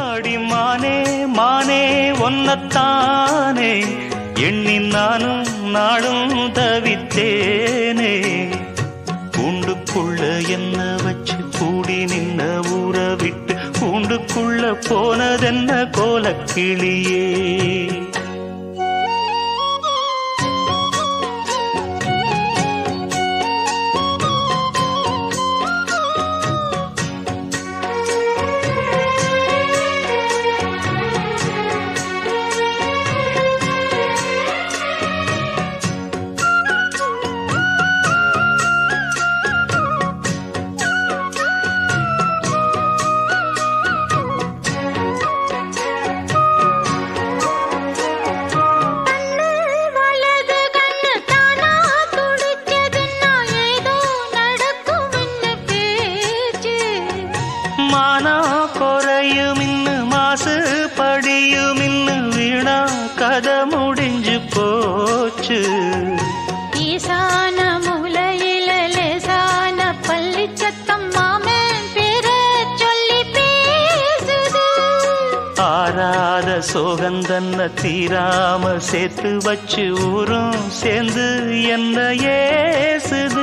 அடி மானே மானே ஒன்னத்தானே எண்ணி நானும் நாடும் தவித்தேனே. கூண்டுக்குள்ள என்ன வச்சு கூடி நின்ன ஊற விட்டு கூண்டுக்குள்ள போனதென்ன கோலக்கிளியே. மானா குறையும் இன்னு மாசு படியும் இன்னு வீணா கதை முடிஞ்சு போச்சு. ஈசான மூலையில லேசான பள்ளி சத்தம் மாமன் பேர சொல்லி பேசுது. ஆறாத சோகந்தன்ன தீராம சேர்த்து வச்சு ஊரும் சேர்ந்து என்ன ஏசுது.